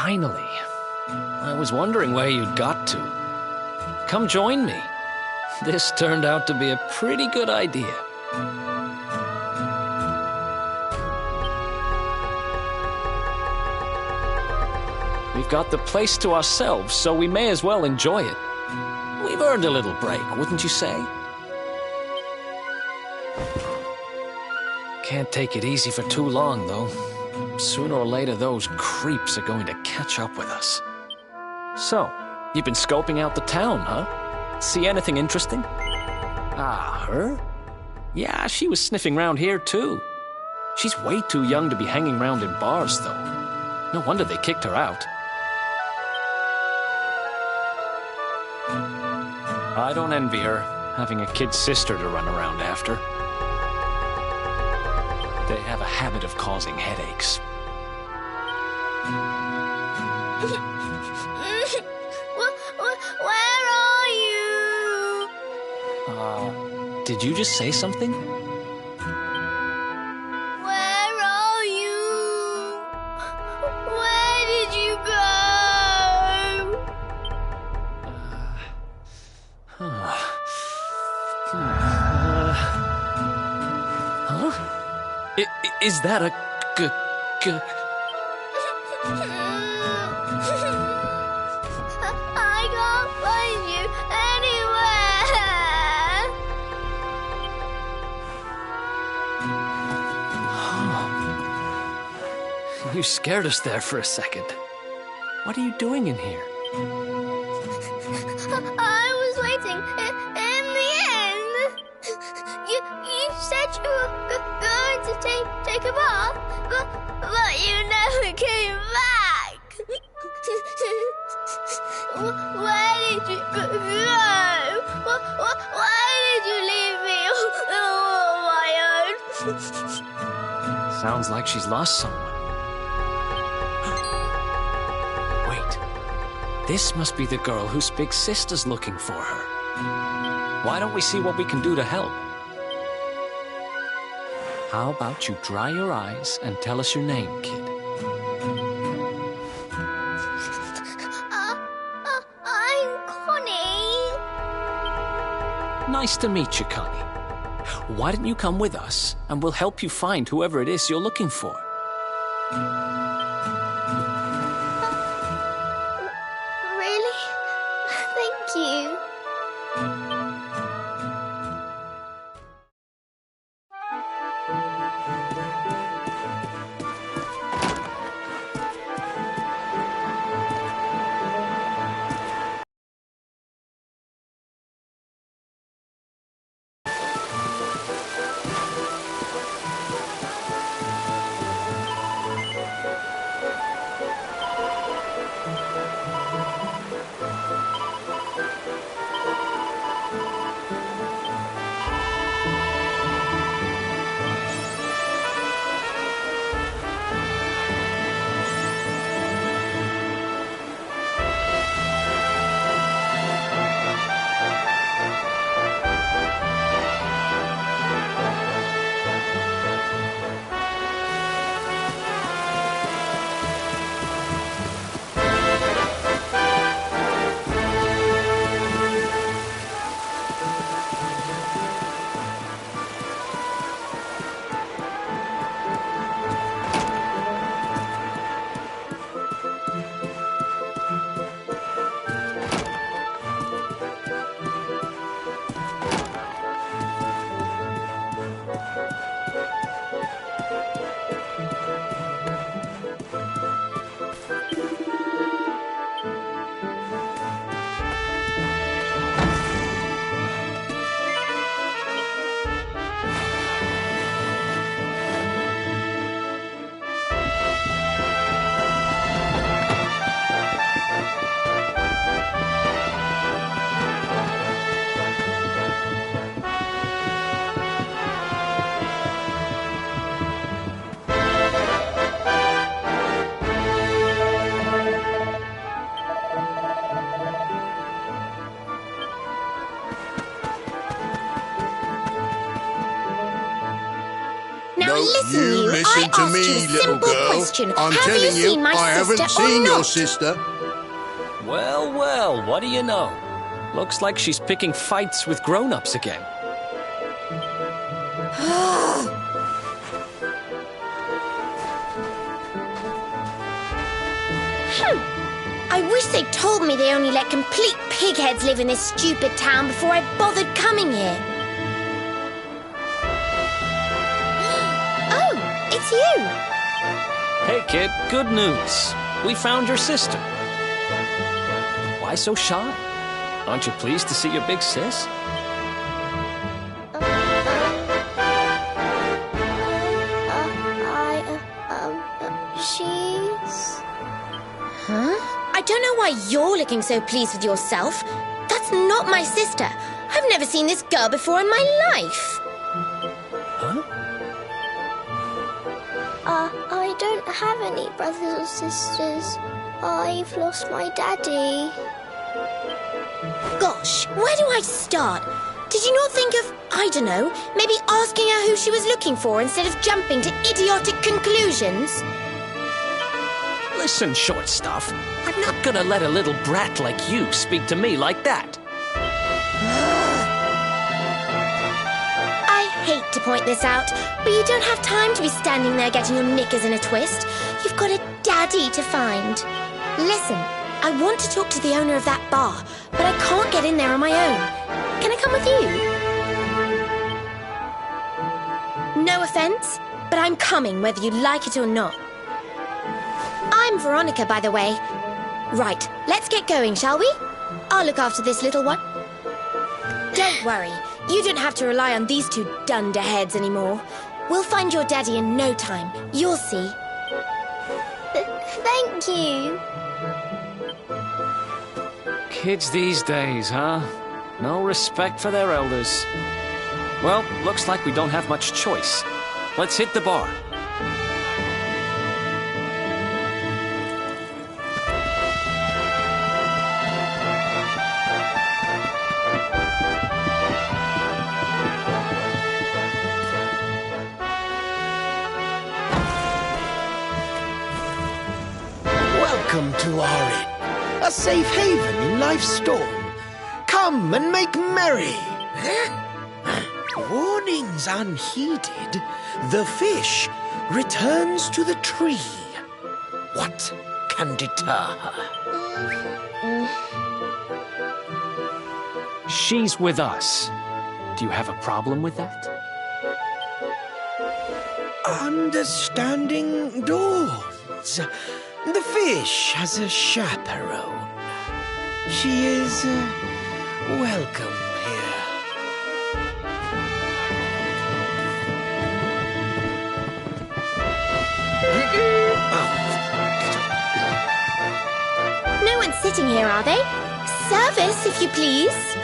Finally. I was wondering where you'd got to. Come join me. This turned out to be a pretty good idea. We've got the place to ourselves, so we may as well enjoy it. We've earned a little break, wouldn't you say? Can't take it easy for too long, though. Sooner or later, those creeps are going to catch up with us. So, you've been scoping out the town, huh? See anything interesting? Ah, her? Yeah, she was sniffing around here, too. She's way too young to be hanging around in bars, though. No wonder they kicked her out. I don't envy her, having a kid sister to run around after. They have a habit of causing headaches. Where are you? Did you just say something? Where are you? Where did you go? Huh? Is that a I can't find you anywhere. You scared us there for a second. What are you doing in here? I was waiting. In the end, you said you were going to take a bath, but you never came back. Where did you go? Why did you leave me all on my own? Sounds like she's lost someone. Wait. This must be the girl whose big sister's looking for her. Why don't we see what we can do to help? How about you dry your eyes and tell us your name, kid? I'm Connie. Nice to meet you, Connie. Why don't you come with us, and we'll help you find whoever it is you're looking for. Really? Thank you. Now listen, You I listen to asked me, you a little simple girl. question. I'm Have you telling you, seen my I haven't sister or seen your not? sister. Well, well, what do you know? Looks like she's picking fights with grown-ups again. I wish they'd told me they only let complete pigheads live in this stupid town before I bothered coming here. Oh, it's you. Hey, kid, good news. We found your sister. Why so shy? Aren't you pleased to see your big sis? She's... Huh? I don't know why you're looking so pleased with yourself. That's not my sister. I've never seen this girl before in my life. Huh? I don't have any brothers or sisters. I've lost my daddy. Gosh, where do I start? Did you not think of, I don't know, maybe asking her who she was looking for instead of jumping to idiotic conclusions? Listen, short stuff. I'm not gonna let a little brat like you speak to me like that. I hate to point this out, but you don't have time to be standing there getting your knickers in a twist. You've got a daddy to find. Listen, I want to talk to the owner of that bar, but I can't get in there on my own. Can I come with you? No offense, but I'm coming whether you like it or not. I'm Veronica, by the way. Right, let's get going, shall we? I'll look after this little one. Don't worry, you don't have to rely on these two dunderheads anymore. We'll find your daddy in no time. You'll see. Thank you. Kids these days, huh? No respect for their elders. Well, looks like we don't have much choice. Let's hit the bar. Welcome to our inn, a safe haven in life's storm. Come and make merry. Warnings unheeded, the fish returns to the tree. What can deter her? She's with us. Do you have a problem with that? Understanding dawns. The fish has a chaperone. She is welcome here. No one's sitting here, are they? Service, if you please.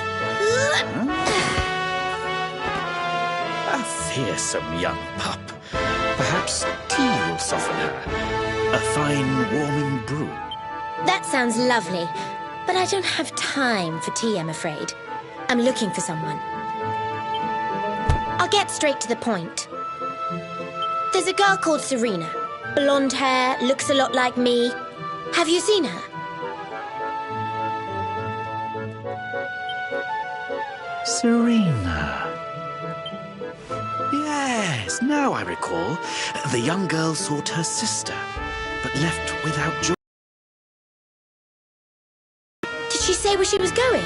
A fearsome young pup. Perhaps tea will soften her. A fine warming brew. That sounds lovely, but I don't have time for tea, I'm afraid. I'm looking for someone. I'll get straight to the point. There's a girl called Serena. Blonde hair, looks a lot like me. Have you seen her? Serena. Yes, now I recall. The young girl sought her sister, but left without joy. Did she say where she was going?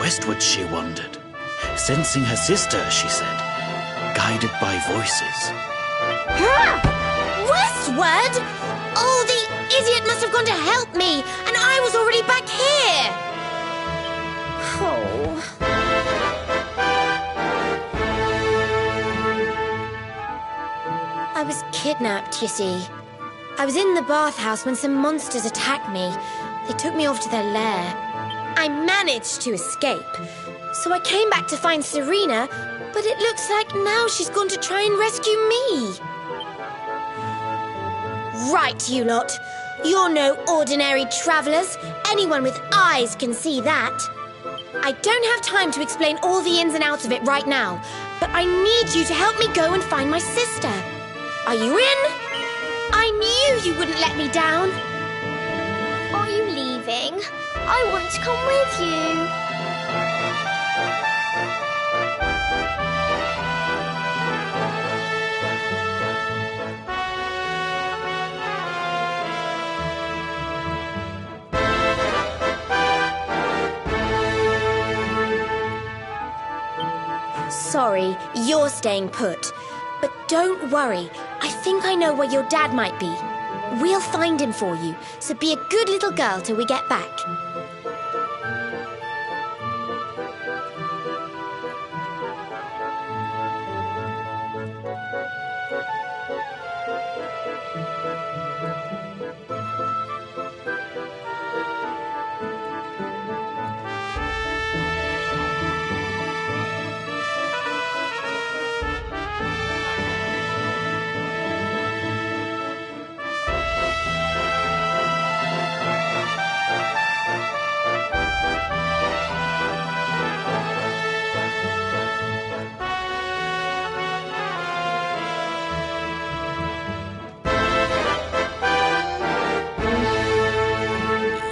Westward she wandered, sensing her sister, she said, guided by voices. Westward? Oh, the idiot must have gone to help me, and I was already back here. Oh. I was kidnapped, you see. I was in the bathhouse when some monsters attacked me. They took me off to their lair. I managed to escape. So I came back to find Serena, but it looks like now she's gone to try and rescue me. Right, you lot. You're no ordinary travelers. Anyone with eyes can see that. I don't have time to explain all the ins and outs of it right now, but I need you to help me go and find my sister. Are you in? I knew you wouldn't let me down. Are you leaving? I want to come with you. Sorry, you're staying put. But don't worry, I think I know where your dad might be. We'll find him for you, so be a good little girl till we get back.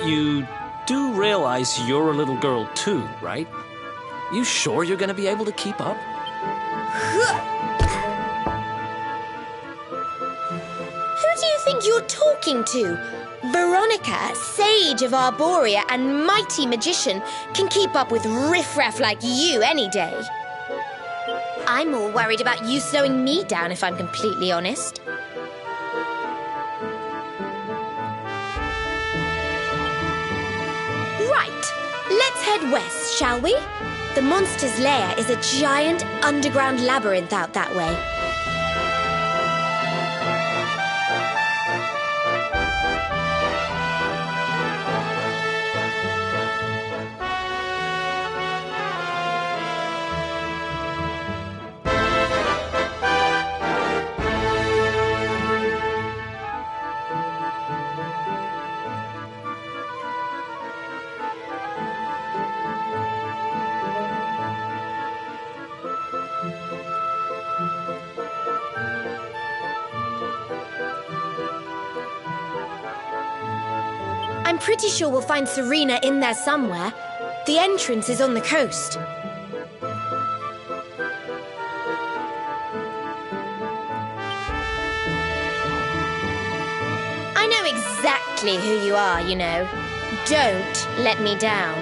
You do realize you're a little girl too, right? You sure you're gonna be able to keep up? Who do you think you're talking to? Veronica, sage of Arborea and mighty magician, can keep up with riffraff like you any day. I'm more worried about you slowing me down, if I'm completely honest. Right, let's head west, shall we? The monster's lair is a giant underground labyrinth out that way. I'm pretty sure we'll find Serena in there somewhere. The entrance is on the coast. I know exactly who you are, you know. Don't let me down.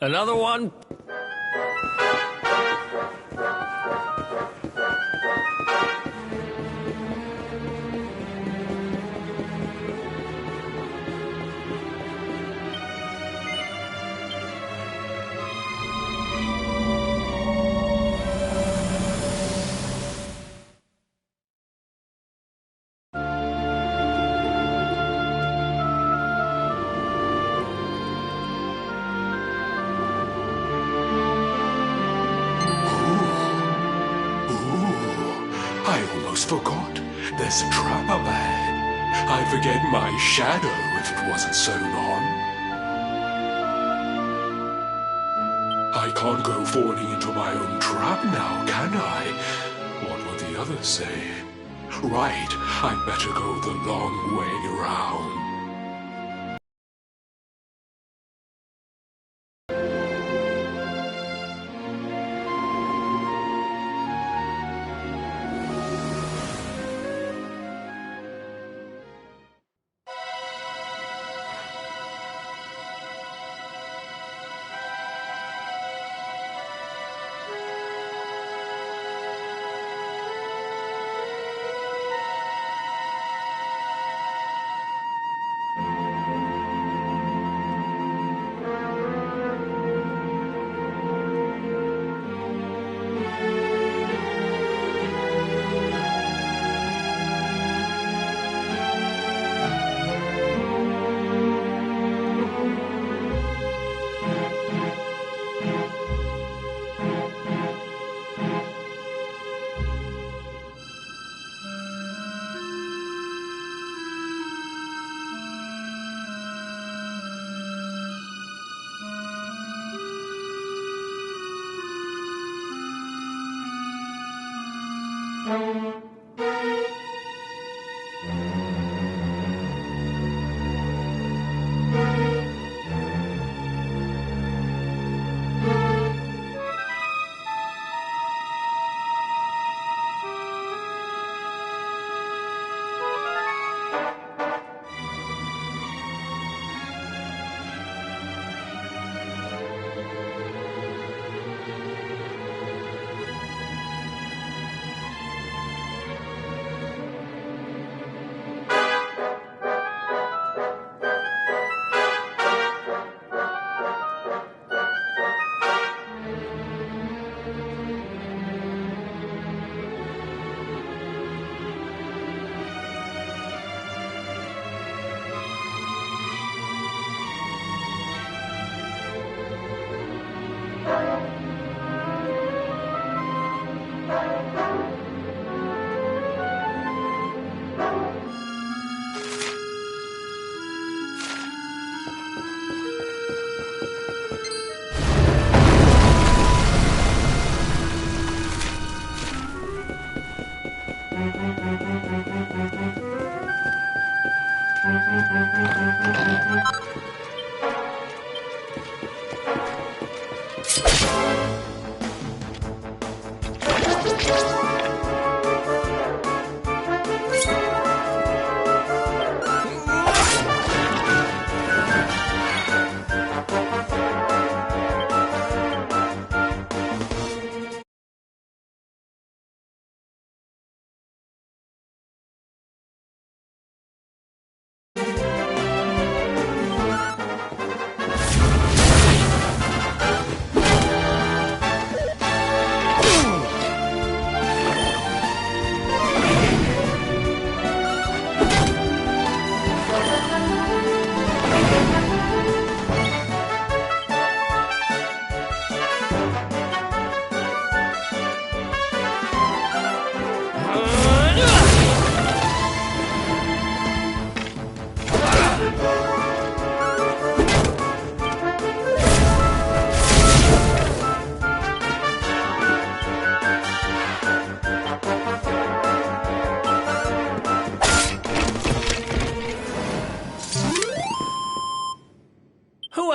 Another one? I almost forgot. There's a trap up ahead. I'd forget my shadow if it wasn't sewn on. I can't go falling into my own trap now, can I? What will the others say? Right, I'd better go the long way round.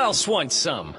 else wants some?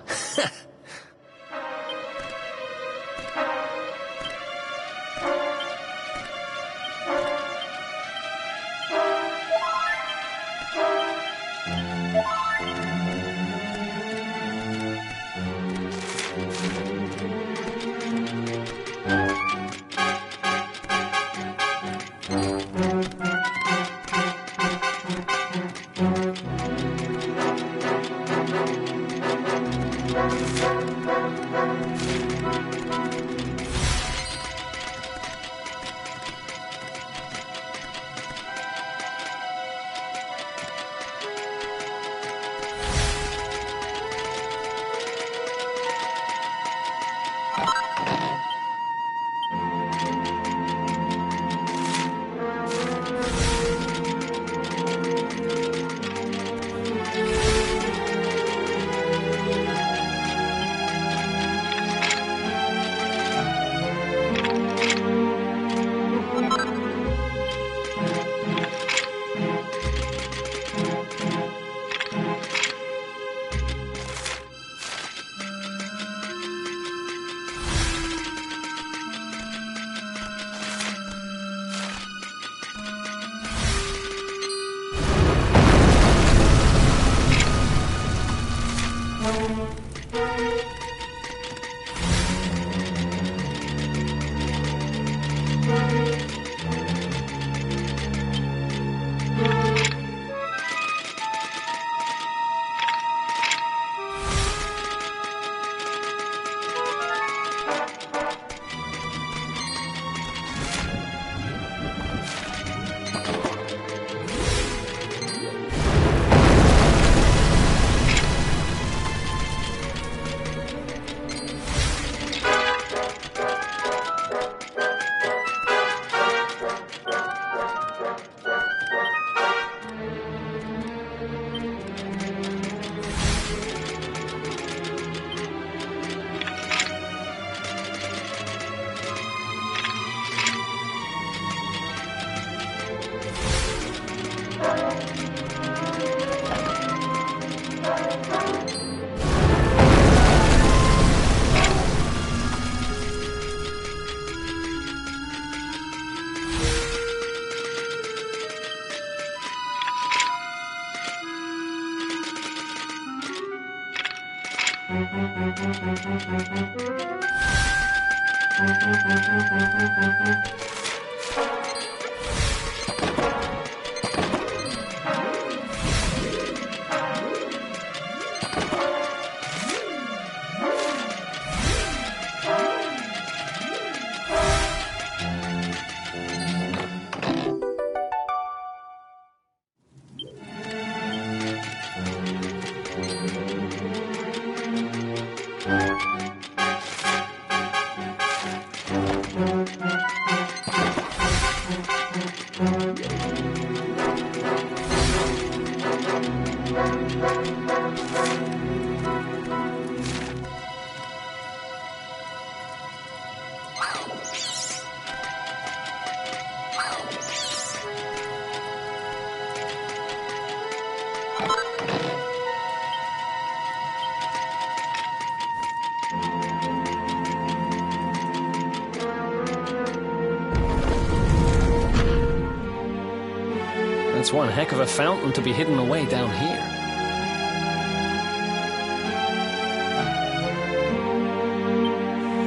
That's one heck of a fountain to be hidden away down here.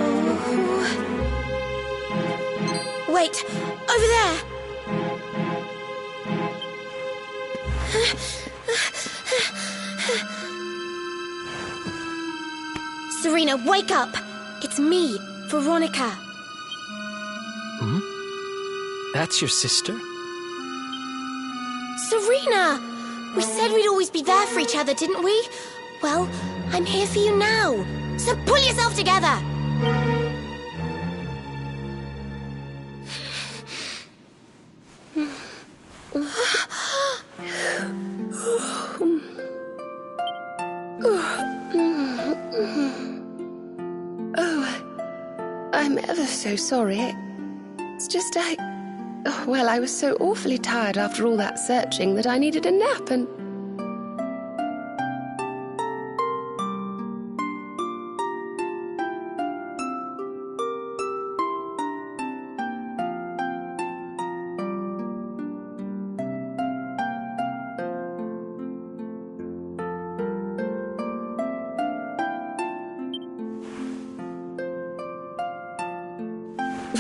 Oh. Wait, over there! Serena, wake up! It's me, Veronica. Hmm? That's your sister? Serena! We said we'd always be there for each other, didn't we? Well, I'm here for you now. So pull yourself together! I'm ever so sorry. It's just well, I was so awfully tired after all that searching that I needed a nap and...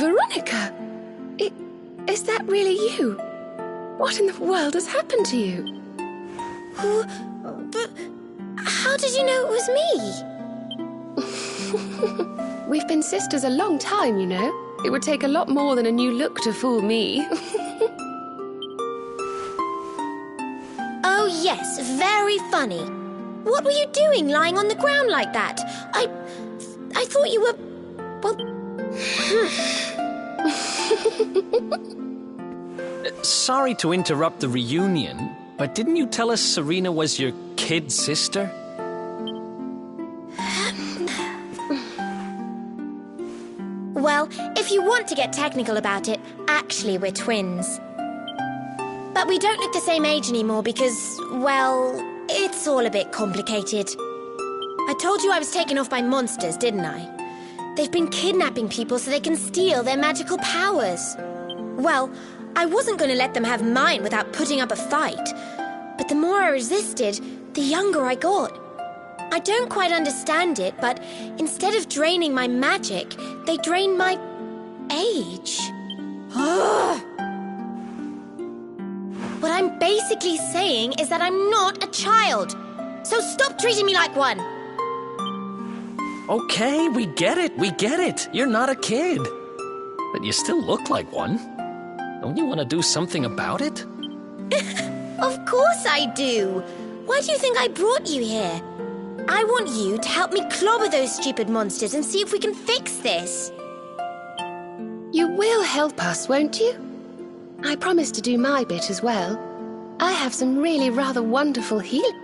Veronica! Is that really you? What in the world has happened to you? But how did you know it was me? We've been sisters a long time, you know. It would take a lot more than a new look to fool me. Oh, yes, very funny. What were you doing lying on the ground like that? I thought you were... well... Sorry to interrupt the reunion, but didn't you tell us Serena was your kid sister? Well, if you want to get technical about it, actually we're twins. But we don't look the same age anymore because, well, it's all a bit complicated. I told you I was taken off by monsters, didn't I? They've been kidnapping people so they can steal their magical powers. Well, I wasn't going to let them have mine without putting up a fight. But the more I resisted, the younger I got. I don't quite understand it, but instead of draining my magic, they drain my age. What I'm basically saying is that I'm not a child. So stop treating me like one. Okay, we get it. You're not a kid. But you still look like one. Don't you want to do something about it? Of course I do. Why do you think I brought you here? I want you to help me clobber those stupid monsters and see if we can fix this. You will help us, won't you? I promise to do my bit as well. I have some really rather wonderful healing.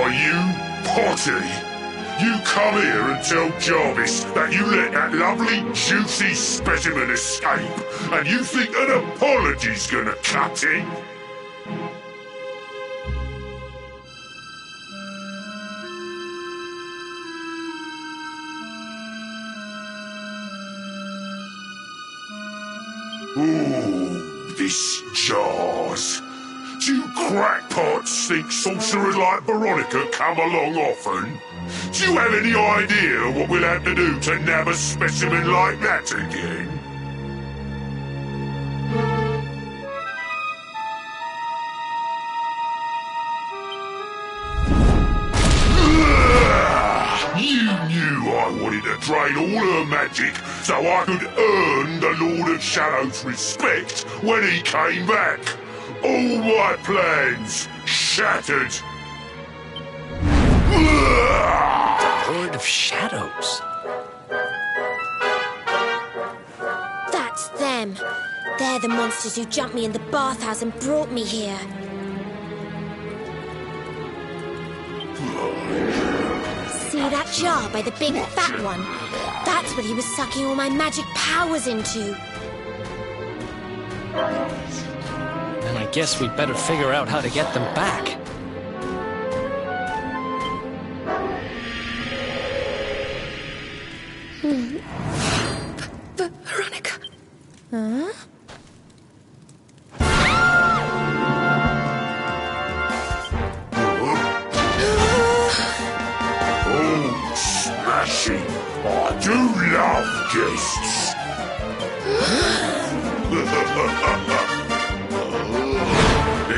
Are you potty? You come here and tell Jarvis that you let that lovely, juicy specimen escape, and you think an apology's gonna cut it? Ooh, this jars. Do you crackpots think sorcerers like Veronica come along often? Do you have any idea what we'll have to do to nab a specimen like that again? You knew I wanted to drain all her magic so I could earn the Lord of Shadow's respect when he came back. All my plans shattered. Lord of Shadows. That's them. They're the monsters who jumped me in the bathhouse and brought me here. See that jar by the big fat one? That's what he was sucking all my magic powers into. And I guess we'd better figure out how to get them back. Veronica. Huh? Oh, smashing! I do love guests!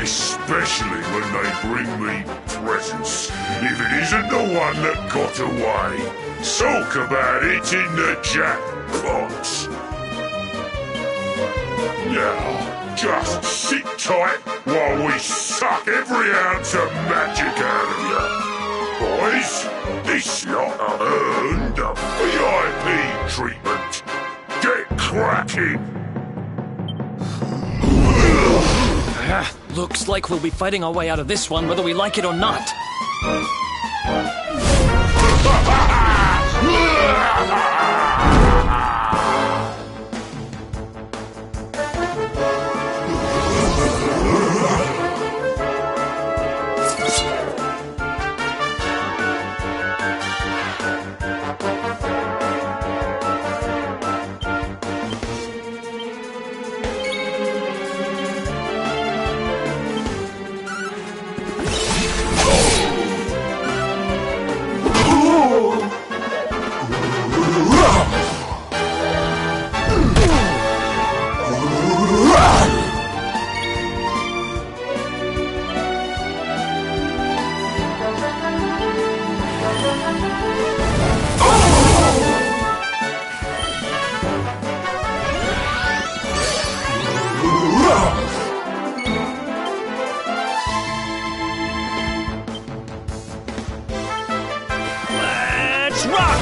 Especially when they bring me presents. If it isn't the one that got away. Talk about it in the jackpot. Now, just sit tight while we suck every ounce of magic out of you. Boys, this lot have earned a VIP treatment. Get cracking! Looks like we'll be fighting our way out of this one whether we like it or not. Let's rock!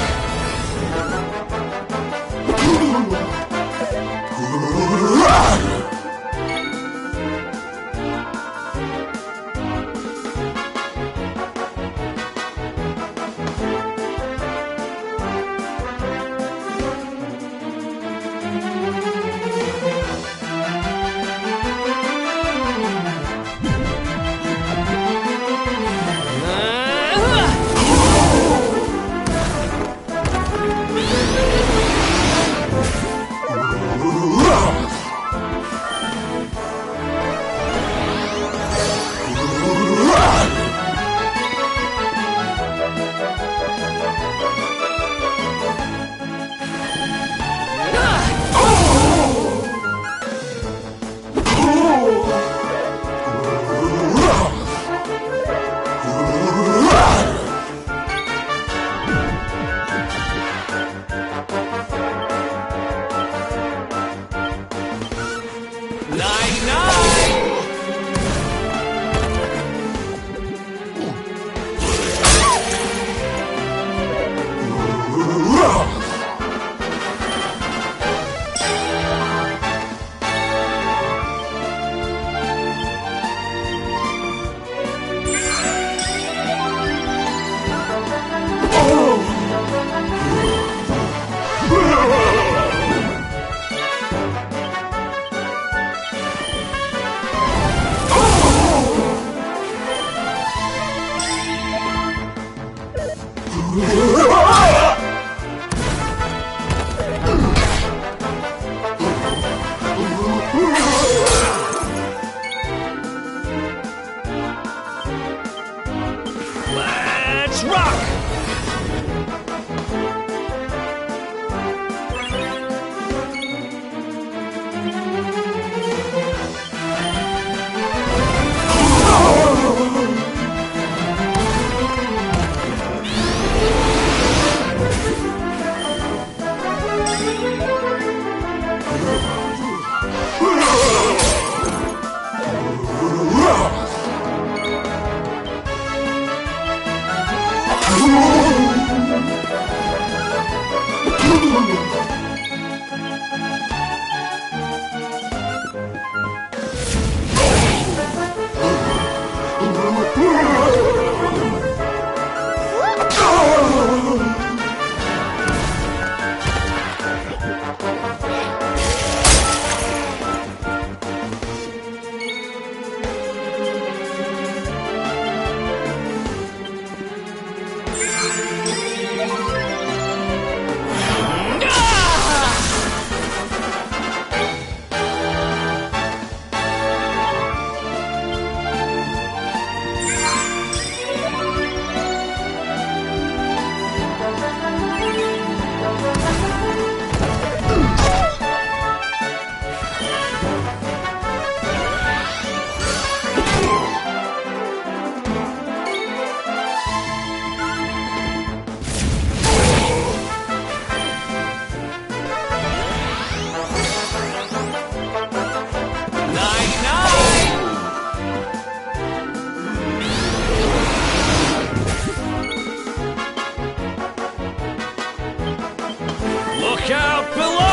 out below!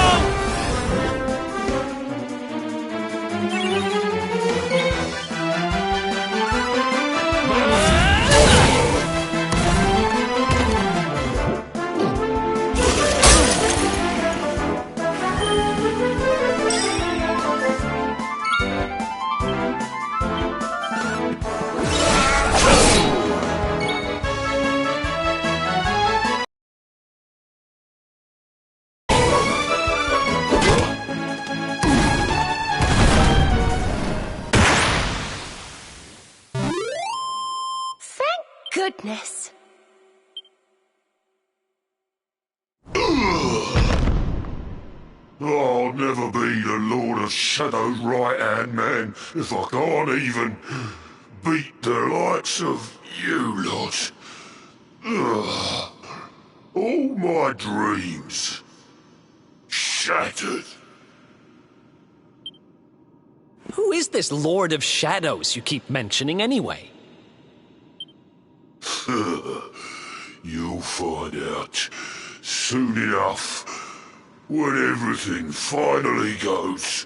Goodness. I'll never be the Lord of Shadow's right-hand man if I can't even beat the likes of you lot. Ugh. All my dreams shattered. Who is this Lord of Shadows you keep mentioning anyway? You'll find out soon enough when everything finally goes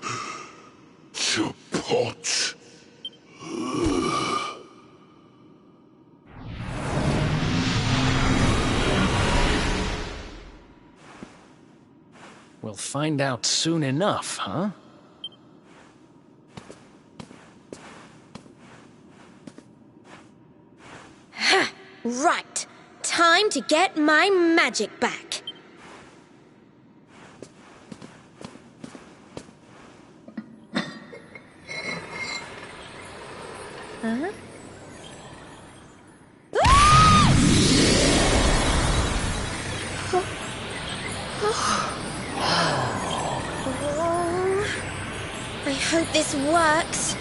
to pot. We'll find out soon enough, huh? Right. Time to get my magic back. Huh? I hope this works.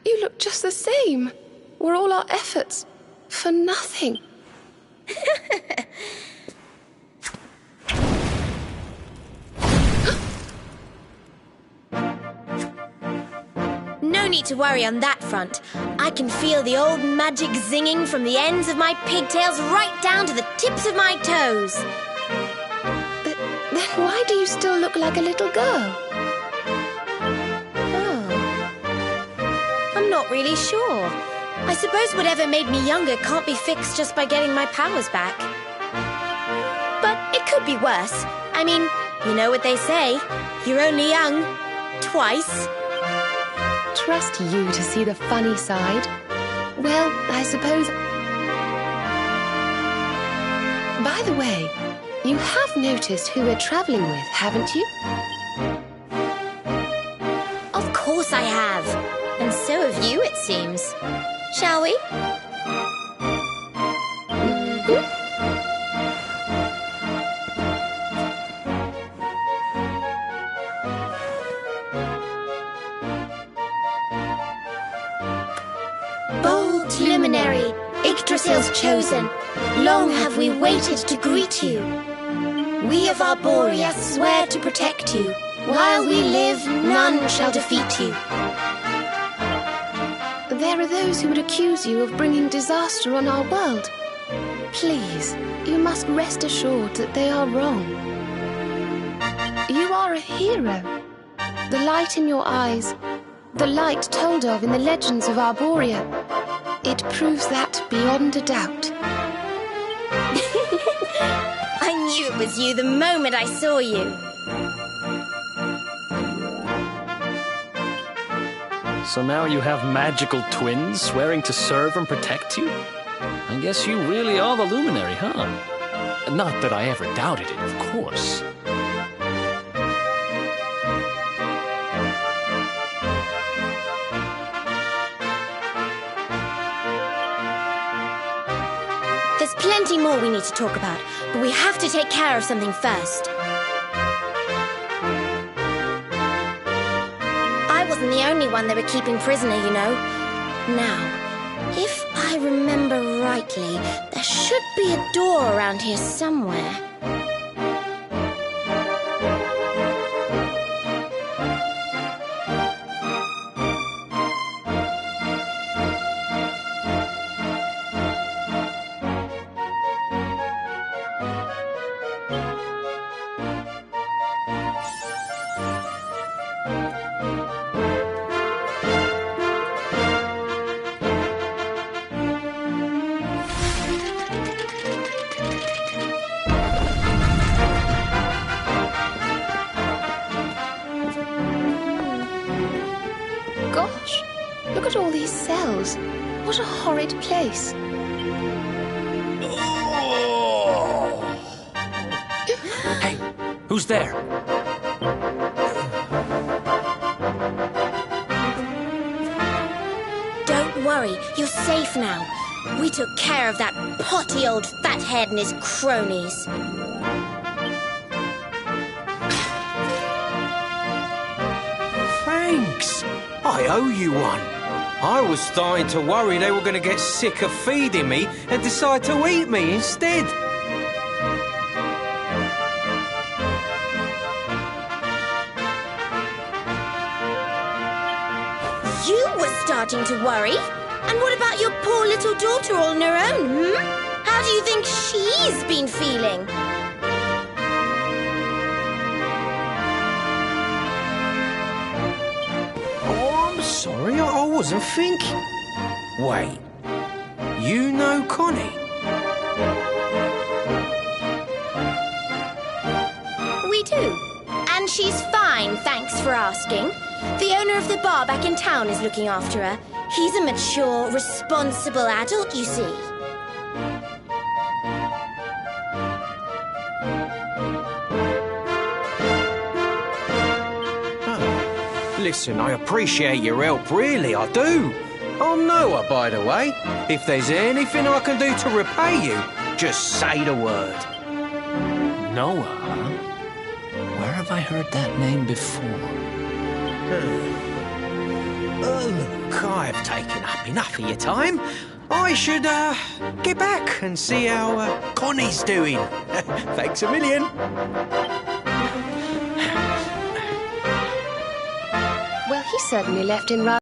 You look just the same. Were all our efforts for nothing? No need to worry on that front. I can feel the old magic zinging from the ends of my pigtails right down to the tips of my toes. Then why do you still look like a little girl? I'm not really sure. I suppose whatever made me younger can't be fixed just by getting my powers back. But it could be worse. I mean, you know what they say. You're only young. Twice. Trust you to see the funny side. Well, I suppose... By the way, you have noticed who we're traveling with, haven't you? Of course I have. And so have you, it seems. Shall we? Bold luminary, Yggdrasil's chosen, long have we waited to greet you. We of Arborea swear to protect you. While we live, none shall defeat you. There are those who would accuse you of bringing disaster on our world. Please, you must rest assured that they are wrong. You are a hero. The light in your eyes, the light told of in the legends of Arborea, it proves that beyond a doubt. I knew it was you the moment I saw you. So now you have magical twins swearing to serve and protect you? I guess you really are the luminary, huh? Not that I ever doubted it, of course. There's plenty more we need to talk about, but we have to take care of something first. I wasn't the only one they were keeping prisoner, you know. Now, if I remember rightly, there should be a door around here somewhere. Gosh, look at all these cells. What a horrid place. Hey, who's there? Don't worry, you're safe now. We took care of that potty old fathead and his cronies. Thanks. I owe you one. I was starting to worry they were going to get sick of feeding me and decide to eat me instead. You were starting to worry? And what about your poor little daughter all on her own, How do you think she's been feeling? Oh, I'm sorry, I wasn't thinking. Wait, you know Connie? We do. And she's fine, thanks for asking. The owner of the bar back in town is looking after her. He's a mature, responsible adult, you see. Listen, I appreciate your help, really, I do. I'm Noah, by the way. If there's anything I can do to repay you, just say the word. Noah, huh? Where have I heard that name before? Look, I've taken up enough of your time. I should, get back and see how, Connie's doing. Thanks a million. Well, he certainly left in rather...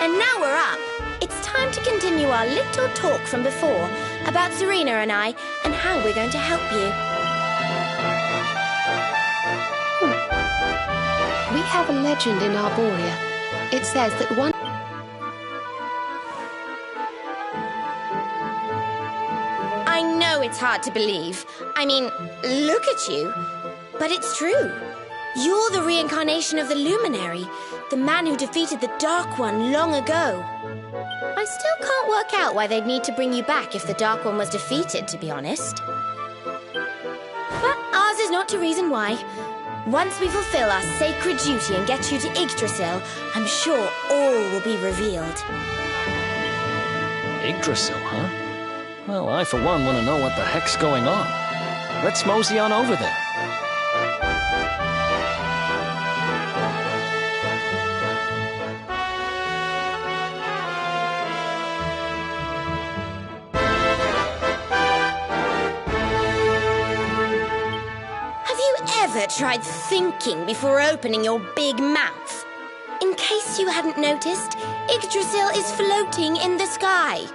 And now we're up. It's time to continue our little talk from before about Serena and I and how we're going to help you. We have a legend in Arborea. It says that one... I know it's hard to believe. I mean, look at you. But it's true. You're the reincarnation of the Luminary, the man who defeated the Dark One long ago. I still can't work out why they'd need to bring you back if the Dark One was defeated, to be honest. But ours is not to reason why. Once we fulfill our sacred duty and get you to Yggdrasil, I'm sure all will be revealed. Yggdrasil, huh? Well, I for one want to know what the heck's going on. Let's mosey on over there. Ever tried thinking before opening your big mouth? In case you hadn't noticed, Yggdrasil is floating in the sky.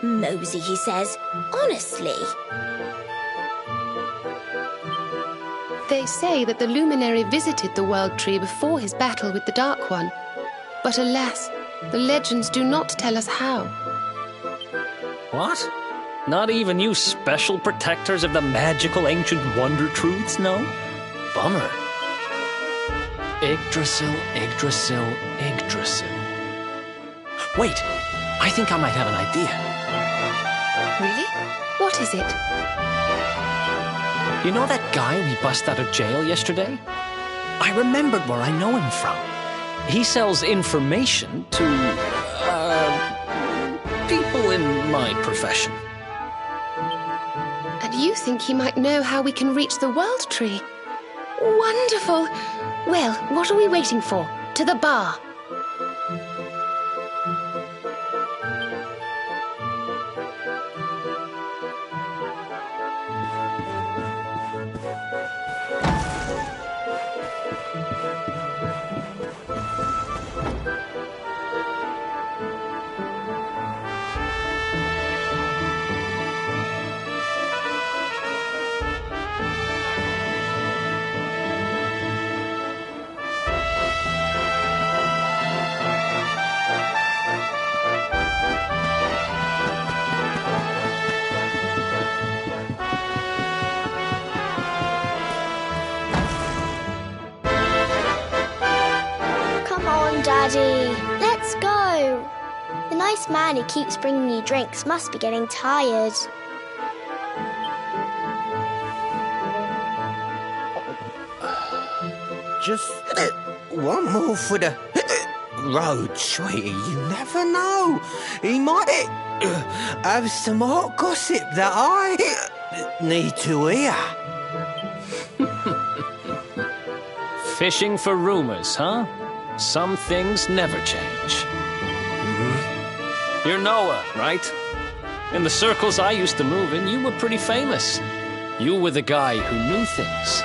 Mosey, he says. Honestly. They say that the Luminary visited the World Tree before his battle with the Dark One. But alas, the legends do not tell us how. What? Not even you special protectors of the magical ancient wonder truths know? Bummer. Yggdrasil, Yggdrasil, Yggdrasil. Wait, I think I might have an idea. Really? What is it? You know that guy we bust out of jail yesterday? I remembered where I know him from. He sells information to, people in my profession. And you think he might know how we can reach the World Tree? Wonderful! Well, what are we waiting for? To the bar. Daddy, let's go. The nice man who keeps bringing you drinks must be getting tired. Just one more for the road, sweetie. You never know. He might have some hot gossip that I need to hear. Fishing for rumors, huh? Some things never change. You're Noah, right? In the circles I used to move in, you were pretty famous. You were the guy who knew things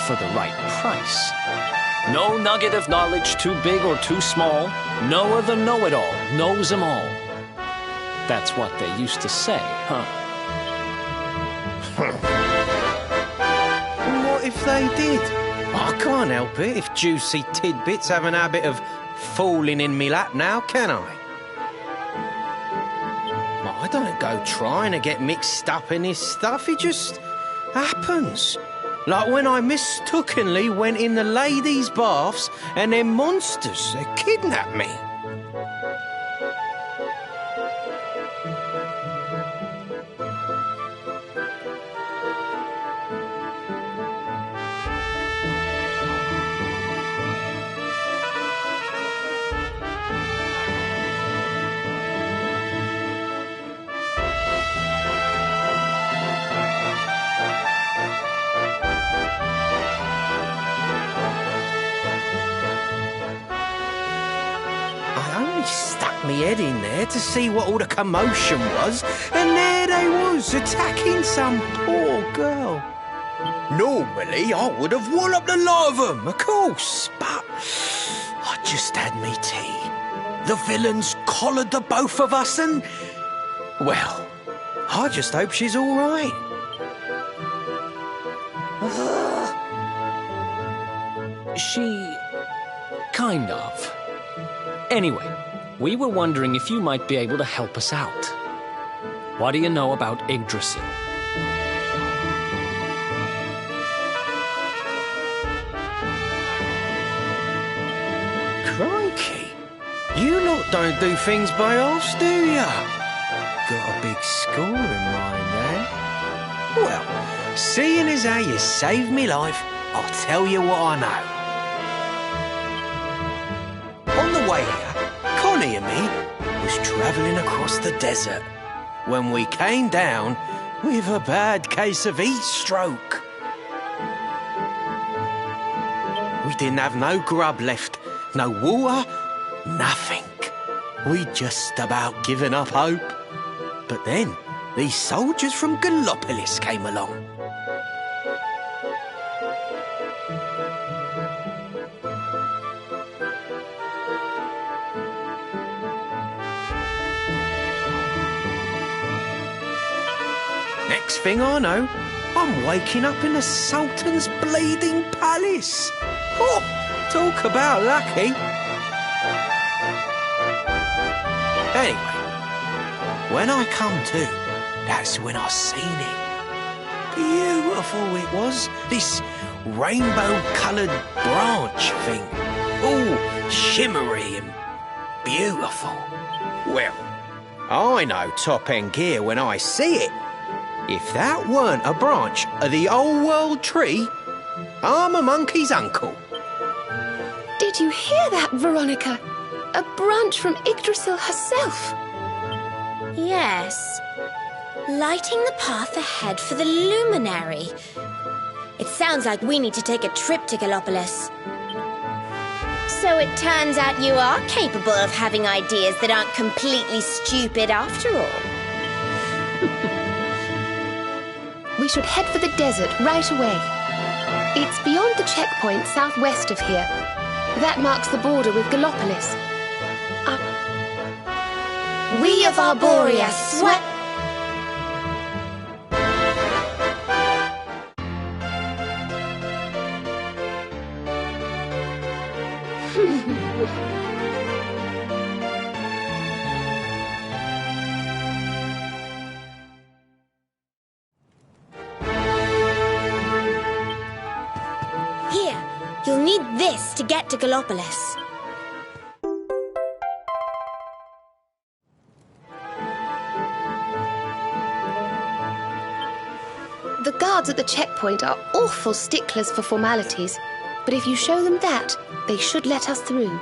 for the right price. No nugget of knowledge too big or too small. Noah the know-it-all knows them all. That's what they used to say, huh? What if they did? I can't help it if juicy tidbits have an habit of falling in me lap now, can I? I don't go trying to get mixed up in this stuff, it just happens. Like when I mistakenly went in the ladies' baths and them monsters, they kidnapped me. Me head in there to see what all the commotion was, and there they was, attacking some poor girl. Normally, I would have walloped the lot of them, of course, but I just had me tea. The villains collared the both of us and, well, I just hope she's all right. She... kind of. Anyway, we were wondering if you might be able to help us out. What do you know about Yggdrasil? Crikey, you lot don't do things by halves, do ya? Got a big score in mind, eh? Well, seeing as how you saved me life, I'll tell you what I know. On the way here, Connie and me was travelling across the desert when we came down with a bad case of heat stroke. We didn't have no grub left, no water, nothing. We'd just about given up hope. But then these soldiers from Gallopolis came along. Next thing I know, I'm waking up in the Sultan's bleeding palace. Oh, talk about lucky. Anyway, when I come to, that's when I seen it. Beautiful it was, this rainbow-coloured branch thing. All shimmery and beautiful. Well, I know top-end gear when I see it. If that weren't a branch of the old world tree, I'm a monkey's uncle. Did you hear that, Veronica? A branch from Yggdrasil herself. Yes. Lighting the path ahead for the luminary. It sounds like we need to take a trip to Gallopolis. So it turns out you are capable of having ideas that aren't completely stupid after all. We should head for the desert right away. It's beyond the checkpoint southwest of here. That marks the border with Gallopolis. We of Arborea sweat. Here, you'll need this to get to Gallopolis. The guards at the checkpoint are awful sticklers for formalities, but if you show them that, they should let us through.